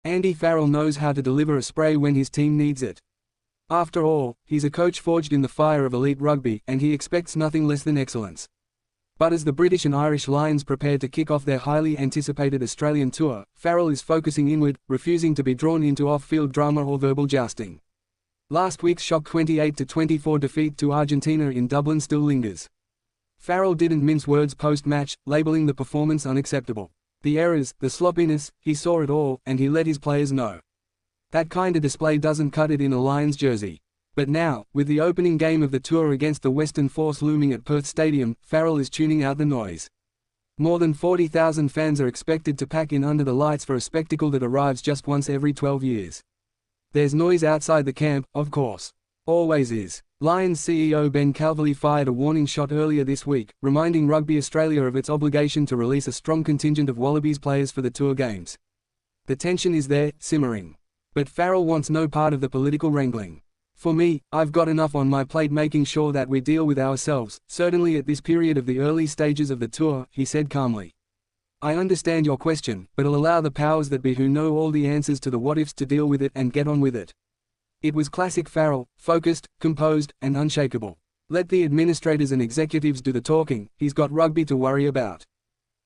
Andy Farrell knows how to deliver a spray when his team needs it. After all, he's a coach forged in the fire of elite rugby, and he expects nothing less than excellence. But as the British and Irish Lions prepare to kick off their highly anticipated Australian tour, Farrell is focusing inward, refusing to be drawn into off-field drama or verbal jousting. Last week's shock 28-24 defeat to Argentina in Dublin still lingers. Farrell didn't mince words post-match, labeling the performance unacceptable. The errors, the sloppiness, he saw it all, and he let his players know. That kind of display doesn't cut it in a Lions jersey. But now, with the opening game of the tour against the Western Force looming at Perth Stadium, Farrell is tuning out the noise. More than 40,000 fans are expected to pack in under the lights for a spectacle that arrives just once every 12 years. There's noise outside the camp, of course. Always is. Lions CEO Ben Calverley fired a warning shot earlier this week, reminding Rugby Australia of its obligation to release a strong contingent of Wallabies players for the tour games. The tension is there, simmering. But Farrell wants no part of the political wrangling. For me, I've got enough on my plate making sure that we deal with ourselves, certainly at this period of the early stages of the tour, he said calmly. I understand your question, but I'll allow the powers that be who know all the answers to the what-ifs to deal with it and get on with it. It was classic Farrell, focused, composed, and unshakable. Let the administrators and executives do the talking, he's got rugby to worry about.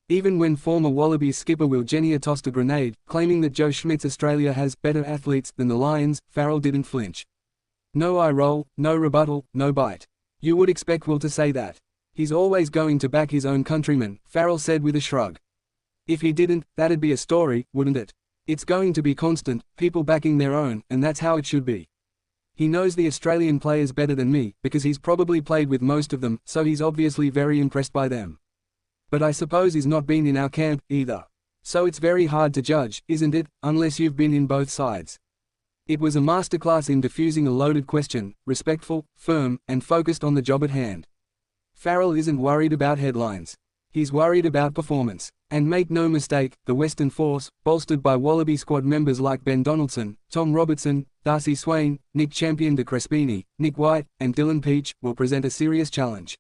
Even when former Wallabies skipper Genia tossed a grenade, claiming that Joe Schmidt's Australia has better athletes than the Lions, Farrell didn't flinch. No eye roll, no rebuttal, no bite. You would expect Will to say that. He's always going to back his own countrymen, Farrell said with a shrug. If he didn't, that'd be a story, wouldn't it? It's going to be constant, people backing their own, and that's how it should be. He knows the Australian players better than me, because he's probably played with most of them, so he's obviously very impressed by them. But I suppose he's not been in our camp, either. So it's very hard to judge, isn't it, unless you've been in both sides. It was a masterclass in diffusing a loaded question, respectful, firm, and focused on the job at hand. Farrell isn't worried about headlines. He's worried about performance. And make no mistake, the Western Force, bolstered by Wallaby squad members like Ben Donaldson, Tom Robertson, Darcy Swain, Nick Champion de Crespini, Nick White, and Dylan Peach, will present a serious challenge.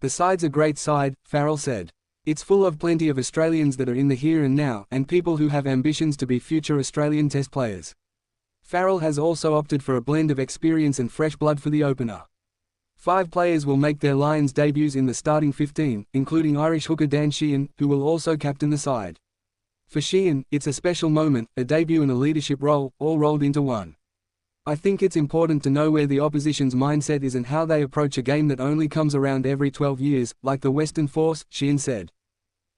The side's a great side, Farrell said. It's full of plenty of Australians that are in the here and now, and people who have ambitions to be future Australian Test players. Farrell has also opted for a blend of experience and fresh blood for the opener. 5 players will make their Lions debuts in the starting 15, including Irish hooker Dan Sheehan, who will also captain the side. For Sheehan, it's a special moment, a debut and a leadership role, all rolled into one. I think it's important to know where the opposition's mindset is and how they approach a game that only comes around every 12 years, like the Western Force, Sheehan said.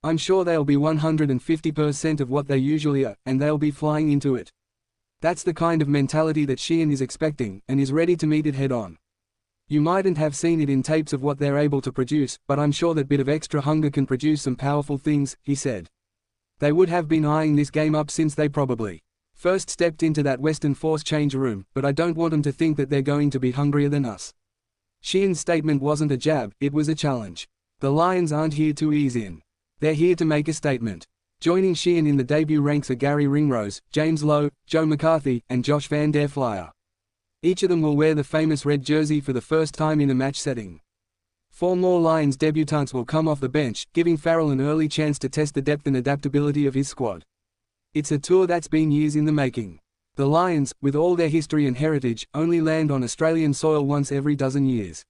I'm sure they'll be 150% of what they usually are, and they'll be flying into it. That's the kind of mentality that Sheehan is expecting, and is ready to meet it head-on. You mightn't have seen it in tapes of what they're able to produce, but I'm sure that bit of extra hunger can produce some powerful things, he said. They would have been eyeing this game up since they probably first stepped into that Western Force change room, but I don't want them to think that they're going to be hungrier than us. Sheehan's statement wasn't a jab, it was a challenge. The Lions aren't here to ease in. They're here to make a statement. Joining Sheehan in the debut ranks are Gary Ringrose, James Lowe, Joe McCarthy, and Josh Van Der Flyer. Each of them will wear the famous red jersey for the first time in a match setting. 4 more Lions debutants will come off the bench, giving Farrell an early chance to test the depth and adaptability of his squad. It's a tour that's been years in the making. The Lions, with all their history and heritage, only land on Australian soil once every dozen years.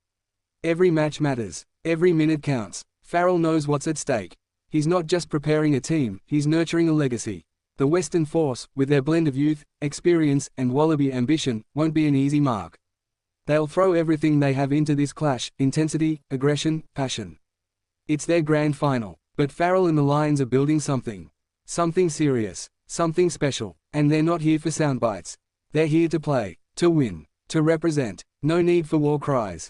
Every match matters. Every minute counts. Farrell knows what's at stake. He's not just preparing a team, he's nurturing a legacy. The Western Force, with their blend of youth, experience, and Wallaby ambition, won't be an easy mark. They'll throw everything they have into this clash: intensity, aggression, passion. It's their grand final. But Farrell and the Lions are building something. Something serious. Something special. And they're not here for soundbites. They're here to play. To win. To represent. No need for war cries.